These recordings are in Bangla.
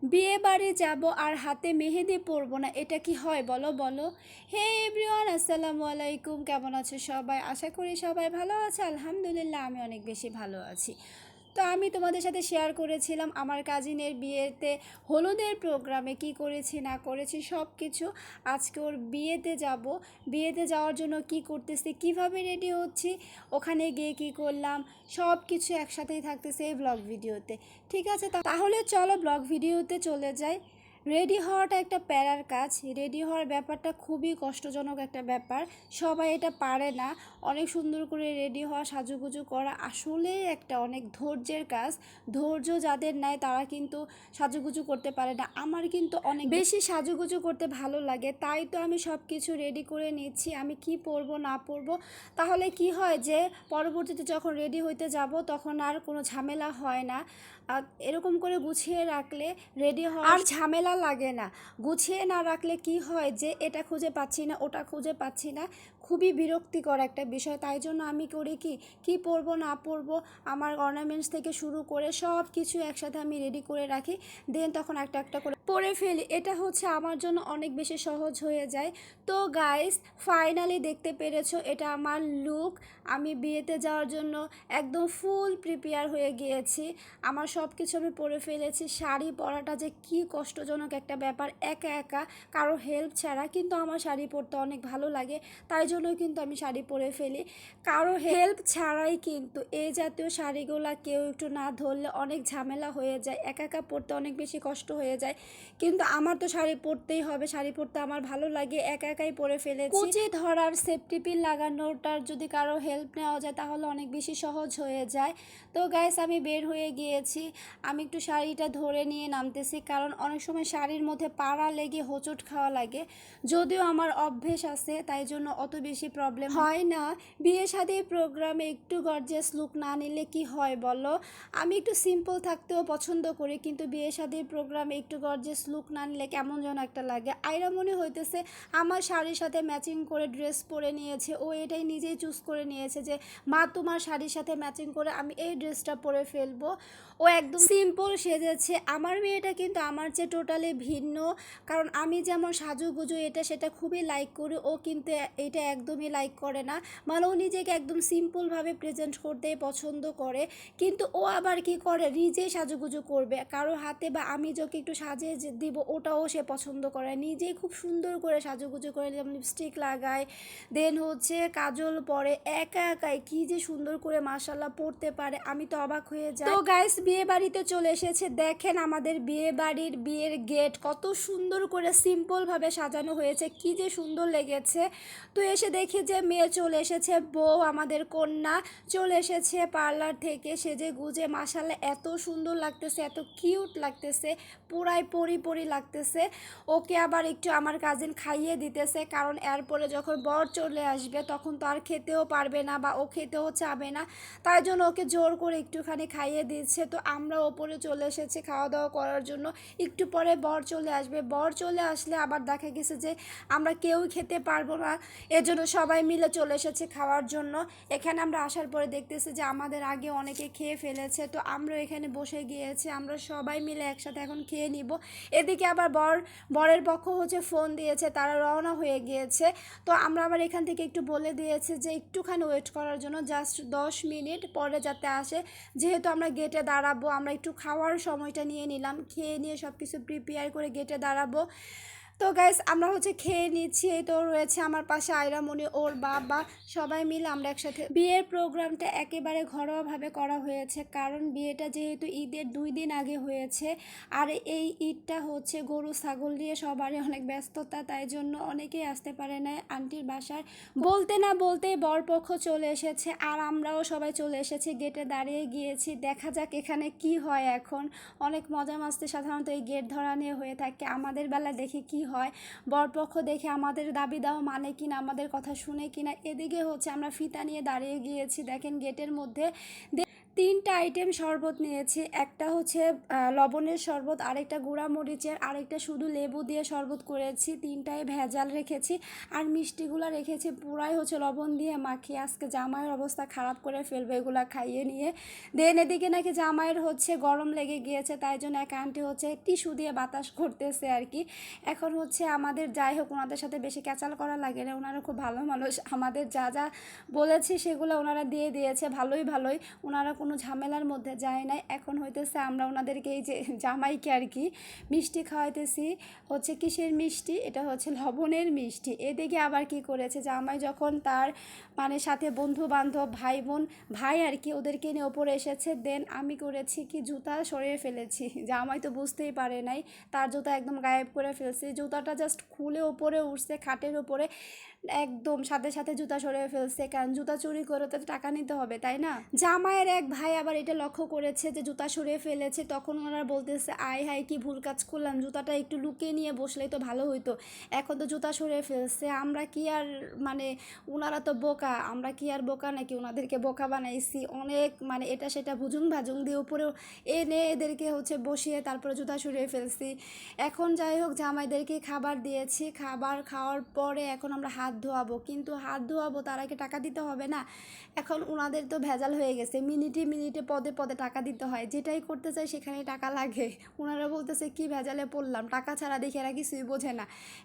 বিয়ে বাড়ি যাব আর হাতে মেহেদি পরবো না, এটা কি হয় বলো বলো। হে এভরিওয়ান, আসসালামু আলাইকুম। কেমন আছো সবাই? আশা করি সবাই ভালো আছে। আলহামদুলিল্লাহ, আমি অনেক বেশি ভালো আছি। তো আমি তোমাদের সাথে শেয়ার করেছিলাম আমার কাজিনের বিয়েতে হলুদের প্রোগ্রামে কি করেছি না করেছি সব কিছু। আজকে ওর বিয়েতে যাব। বিয়েতে যাওয়ার জন্য কি করতেছি, কিভাবে রেডি হচ্ছি, ওখানে গিয়ে কি করলাম, সব কিছু একসাথেই থাকতেছে এই ব্লগ ভিডিওতে। ঠিক আছে, তাহলে চলো ব্লগ ভিডিওতে চলে যাই। রেডি হওয়াটা একটা প্যারার কাজ। রেডি হওয়ার ব্যাপারটা খুবই কষ্টজনক একটা ব্যাপার, সবাই এটা পারে না। অনেক সুন্দর করে রেডি হওয়া, সাজুগুজু করা আসলে একটা অনেক ধৈর্যের কাজ। ধৈর্য যাদের নেয় তারা কিন্তু সাজুগুজু করতে পারে না। আমার কিন্তু অনেক বেশি সাজুগুজু করতে ভালো লাগে, তাই তো আমি সব কিছু রেডি করে নিচ্ছি আমি কি পরবো না পরবো। তাহলে কি হয় যে পরবর্তীতে যখন রেডি হইতে যাব তখন আর কোনো ঝামেলা হয় না। এরকম করে গুছিয়ে রাখলে রেডি হওয়ার ঝামেলা লাগে না। গুছিয়ে না রাখলে কি হয় যে এটা খুঁজে পাচ্ছি না, ওটা খুঁজে পাচ্ছি না, খুবই বিরক্তিকর একটা বিষয়। তাই জন্য আমি করি কি পরবো না পরবো, আমার অর্নামেন্টস থেকে শুরু করে সব কিছু একসাথে আমি রেডি করে রাখি, দেন তখন একটা একটা করে পরে ফেলি। এটা হচ্ছে আমার জন্য অনেক বেশি সহজ হয়ে যায়। তো গাইস, ফাইনালি দেখতে পেরেছো এটা আমার লুক। আমি বিয়েতে যাওয়ার জন্য একদম ফুল প্রিপেয়ার হয়ে গিয়েছি। আমার সব কিছু আমি পরে ফেলেছি। শাড়ি পরাটা যে কি কষ্টজনক একটা ব্যাপার, একা একা কারো হেল্প ছাড়া, কিন্তু আমার শাড়ি পরতে অনেক ভালো লাগে, তাই জন্যই কিন্তু আমি শাড়ি পরে ফেলি। কারো হেল্প ছাড়াই কিন্তু এই জাতীয় শাড়িগুলা কেউ একটু না ধরলে অনেক ঝামেলা হয়ে যায়, একা একা পরতে অনেক বেশি কষ্ট হয়ে যায়। কিন্তু আমার তো শাড়ি পরতেই হবে, শাড়ি পরতে আমার ভালো লাগে, একা একাই পরে ফেলেছি। কুচি ধরার, সেফটি পিন লাগানোটার যদি কারো হেল্প নেওয়া যায় তাহলে অনেক বেশি সহজ হয়ে যায়। তো গাইস, আমি বের হয়ে গিয়েছি। আমি একটু শাড়িটা ধরে নিয়ে নামতেছি, কারণ অনেক সময় শাড়ির মধ্যে পাড়া লেগে হোঁচট খাওয়া লাগে। যদিও আমার অভ্যেস আছে, তাই জন্য অত বেশি প্রবলেম হয় না। বিয়ে শাদীর প্রোগ্রামে একটু গর্জিয়াস লুক না নিলে কি হয় বলো। আমি একটু সিম্পল থাকতেও পছন্দ করি, কিন্তু বিয়ে শাদীর প্রোগ্রামে একটু গর্জিয়াস লুক না নিলে কেমন যেন একটা লাগে। আইরা মনে হইতেছে আমার শাড়ির সাথে ম্যাচিং করে ড্রেস পরে নিয়েছে, ও এটাই নিজেই চুজ করে নিয়েছে যে মা তোমার শাড়ির সাথে ম্যাচিং করে আমি এই ড্রেসটা পরে ফেলবো। ও একদম সিম্পল সেজেছে। আমার মেয়েটা কিন্তু আমার চেয়ে টোটালি ভিন্ন, কারণ আমি যেমন সাজুগুজু এটা সেটা খুবই লাইক করি, ও কিন্তু এটা একদমই লাইক করে না। মানে ও নিজেকে একদম সিম্পলভাবে প্রেজেন্ট করতেই পছন্দ করে, কিন্তু ও আবার কি করে নিজেই সাজুগুজু করবে কারো হাতে, বা আমি যখন একটু সাজিয়ে দিব ওটাও সে পছন্দ করে, নিজেই খুব সুন্দর করে সাজুগুজু করে, যেমন লিপস্টিক লাগায়, দেন হচ্ছে কাজল পরে, একা একাই কি যে সুন্দর করে মাশাল্লাহ পড়তে পারে, আমি তো অবাক হয়ে যাই। তো গাইস, বিয়ে বাড়িতে চলে এসেছে, দেখেন আমাদের বিয়ে বাড়ির বিয়ের গেট কত সুন্দর করে সিম্পলভাবে সাজানো হয়েছে, কি যে সুন্দর লেগেছে। তো এসে দেখি যে মেয়ে চলে এসেছে, বউ আমাদের কন্যা চলে এসেছে পার্লার থেকে সেজে গুজে, মাশাল্লাহ এত সুন্দর লাগতেছে, এত কিউট লাগতেছে, পুরাই পরি পরি লাগতেছে। ওকে আবার একটু আমার কাজিন খাইয়ে দিতেছে, কারণ এরপরে যখন বর চলে আসবে তখন তো আর খেতেও পারবে না বা ও খেতেও চাবে না, তাই জন্য ওকে জোর করে একটুখানি খাইয়ে দিচ্ছে। তো আমরা ওপরে চলে এসেছি খাওয়া দাওয়া করার জন্য। একটু পরে বর চলে আসবে, বর চলে আসলে আবার দেখা গেছে যে আমরা কেউ খেতে পারবো না, এজন্য সবাই মিলে চলে এসেছে খাওয়ার জন্য। এখানে আমরা আসার পরে দেখতেছি যে আমাদের আগে অনেকে খেয়ে ফেলেছে, তো আমরা এখানে বসে গিয়েছি, আমরা সবাই মিলে একসাথে এখন খেয়ে নিব। এদিকে আবার বরের পক্ষ হচ্ছে ফোন দিয়েছে, তারা রওনা হয়ে গিয়েছে। তো আমরা আবার এখান থেকে একটু বলে দিয়েছি যে একটুখানি ওয়েট করার জন্য, জাস্ট 10 মিনিট পরে যাতে আসে, যেহেতু আমরা গেটে দাঁড়াবো। আমরা একটু খাওয়ার সময়টা নিয়ে নিলাম, খেয়ে নিয়ে সব কিছু প্রিপেয়ার করে গেটে দাঁড়াবো। তো গাইস, আমরা হচ্ছে খেয়ে নিচ্ছি। এই তো রয়েছে আমার পাশে আয়রামণি, ওর বাবা, সবাই মিলে আমরা একসাথে। বিয়ের প্রোগ্রামটা একেবারে ঘরোয়াভাবে করা হয়েছে, কারণ বিয়েটা যেহেতু ঈদের 2 দিন আগে হয়েছে, আর এই ঈদটা হচ্ছে গরু ছাগল দিয়ে সবারই অনেক ব্যস্ততা, তাই জন্য অনেকেই আসতে পারে না আন্টির বাসায়। বলতে না বলতেই বরপক্ষ চলে এসেছে, আর আমরাও সবাই চলে এসেছি, গেটে দাঁড়িয়ে গিয়েছি। দেখা যাক এখানে কি হয় এখন। অনেক মজা মাস্তি সাধারণত এই গেট ধরা নিয়ে হয়ে থাকে, আমাদের বেলায় দেখি কি হয়। বরপক্ষ দেখে আমাদের দাবি দাও মানে কিনা, আমাদের কথা শুনে কিনা। এদিকে হচ্ছে আমরা ফিতা নিয়ে দাঁড়িয়ে গিয়েছি, দেখেন গেটের মধ্যে। তিনটা আইটেম শরবত নিয়েছি। একটা হচ্ছে লবণের শরবত, আরেকটা গুঁড়া মরিচের, আরেকটা শুধু লেবু দিয়ে শরবত করেছি। তিনটায় ভেজাল রেখেছি। আর মিষ্টিগুলো রেখেছি পুরাই হচ্ছে লবণ দিয়ে মাখিয়ে। আজকে জামাইয়ের অবস্থা খারাপ করে ফেলবে এগুলা খাইয়ে নিয়ে। দেন এদিকে নাকি জামাইয়ের হচ্ছে গরম লেগে গিয়েছে, তাই জন্য এক আন্টি হচ্ছে টিস্যু দিয়ে বাতাস করতেছে আর কি। এখন হচ্ছে আমাদের যাই হোক ওনাদের সাথে বেশি ক্যাচাল করা লাগে না, ওনারা খুব ভালো মানুষ। আমাদের যা যা বলেছি সেগুলো ওনারা দিয়ে দিয়েছে ভালোই। ওনারা কোনো ঝামেলার মধ্যে যায় নাই। এখন হইতেছে আমরা ওনাদেরকে এই যে জামাইকে আর কি মিষ্টি খাওয়াইতেছি। হচ্ছে কিসের মিষ্টি? এটা হচ্ছে লবণের মিষ্টি। এদিকে আবার কি করেছে জামাই, যখন তার মানে সাথে বন্ধু বান্ধব ভাই বোন ভাই আর কি ওদেরকে নিয়ে ওপরে এসেছে, দেন আমি করেছি কি জুতা সরিয়ে ফেলেছি। জামাই তো বুঝতেই পারে নাই, তার জুতা একদম গায়েব করে ফেলছি। জুতাটা জাস্ট খুলে ওপরে উঠছে খাটের ওপরে, একদম সাথে সাথে জুতা সরিয়ে ফেলছে। কারণ জুতা চুরি করে তো টাকা নিতে হবে, তাই না? জামাইয়ের এক ভাই আবার এটা লক্ষ্য করেছে যে জুতা সরিয়ে ফেলেছে। তখন ওনারা বলতেছে আয় হায় কি ভুল কাজ করলাম, জুতাটা একটু লুকিয়ে নিয়ে বসলেই তো ভালো হইতো। এখন তো জুতা সরিয়ে ফেলছে, আমরা কি আর মানে ওনারা তো বোকা, আমরা কি আর বোকা নাকি ওনাদেরকে বোকা বানাইছি? অনেক মানে এটা সেটা ভুজুং ভাজুং দিয়ে উপরেও এনে এদেরকে হচ্ছে বসিয়ে তারপরে জুতা সরিয়ে ফেলছি। এখন যাই হোক জামাইদেরকে খাবার দিয়েছি, খাবার খাওয়ার পরে এখন আমরা হাত ধোয়াবো। কিন্তু হাত ধোয়াবো তার আগে টাকা দিতে হবে না? এখন ওনাদের তো ভেজাল হয়ে গেছে, মিনিটে মিনিটে পদে পদে টাকা দিতে হয়, যেটাই করতে চাই সেখানেই টাকা লাগে। ওনারা বলতেছে কি ভেজালে পড়লাম, টাকা ছাড়া দেখে এরা কিছুই বোঝে না।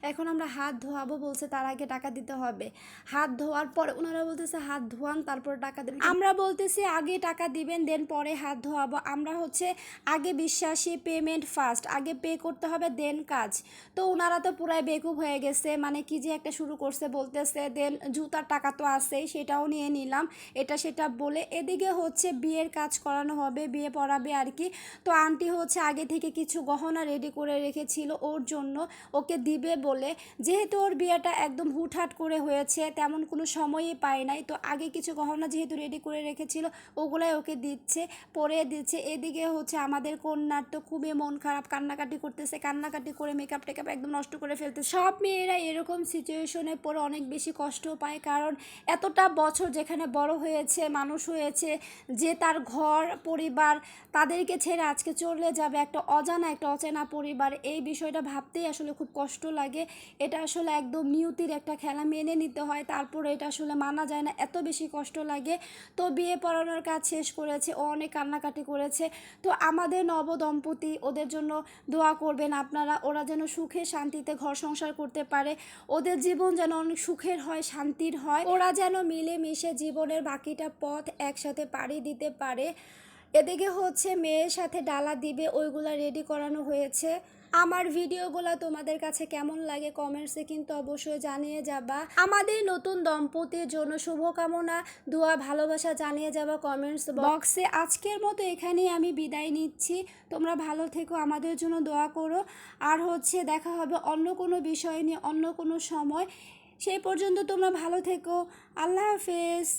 এখন আমরা হাত ধোয়াবো বলছে, তার আগে টাকা দিতে হবে। হাত ধোয়ার পরে ওনারা বলতেছে হাত ধোয়ান তারপর টাকা দেবেন। আমরা বলতেছি আগে টাকা দিবেন দেন পরে হাত ধোয়াবো। আমরা হচ্ছে আগে বিশ্বাসী, পেমেন্ট ফার্স্ট, আগে পে করতে হবে দেন কাজ। তো ওনারা তো পুরাই বেকুব হয়ে গেছে, মানে কি যে একটা শুরু করছে বলতেছে। দেন জুতার টাকা তো আছেই, সেটাও নিয়ে নিলাম, এটা সেটা বলে। এদিকে হচ্ছে বিয়ের কাজ করানো হবে, বিয়ে পড়াবে আর কি। তো আন্টি হচ্ছে আগে থেকে কিছু গহনা রেডি করে রেখেছিল ওর জন্য, ওকে দিবে বলে। যেহেতু ওর বিয়েটা একদম হুটহাট করে হয়েছে, তেমন কোনো সময়ই পায় নাই, তো আগে কিছু গহনা যেহেতু রেডি করে রেখেছিল ওগুলাই ওকে দিচ্ছে, পরে দিচ্ছে। এদিকে হচ্ছে আমাদের কন্যার তো খুবই মন খারাপ, কান্নাকাটি করতেছে, কান্নাকাটি করে মেকআপ টেকআপ একদম নষ্ট করে ফেলতে। সব মেয়েরা এরকম সিচুয়েশনে পরে অনেক বেশি কষ্ট পায়, কারণ এতটা বছর যেখানে বড় হয়েছে মানুষ হয়েছে, যে তার ঘর পরিবার তাদেরকে ছেড়ে আজকে চলে যাবে একটা অজানা একটা অচেনা পরিবার, এই বিষয়টা ভাবতেই আসলে খুব কষ্ট লাগে। এটা আসলে একদম নিয়তির একটা খেলা, মেনে নিতে হয়, তারপরে এটা আসলে মানা যায় না, এত বেশি কষ্ট লাগে। তো বিয়ে পড়ানোর কাজ শেষ করেছে, ও অনেক কান্নাকাটি করেছে। তো আমাদের নবদম্পতি ওদের জন্য দোয়া করবেন আপনারা, ওরা যেন সুখে শান্তিতে ঘর সংসার করতে পারে, ওদের জীবন যেন অনেক সুখের হয়, শান্তির হয়, ওরা যেন মিলেমিশে জীবনের বাকিটা পথ একসাথে পাড়ি দিতে পারে। এদিকে হচ্ছে মেয়ের সাথে ডালা দিবে, ওইগুলা রেডি করানো হয়েছে। আমার ভিডিওগুলো তোমাদের কাছে কেমন লাগে কমেন্টসে কিন্তু অবশ্যই জানিয়ে যাবা। আমাদের নতুন দম্পতির জন্য শুভকামনা, দোয়া, ভালোবাসা জানিয়ে যাবা কমেন্টস বক্সে। আজকের মতো এখানেই আমি বিদায় নিচ্ছি, তোমরা ভালো থেকো, আমাদের জন্য দোয়া করো। আর হচ্ছে দেখা হবে অন্য কোনো বিষয় নিয়ে অন্য কোনো সময়, সেই পর্যন্ত তোমরা ভালো থেকো। আল্লাহ হাফেজ।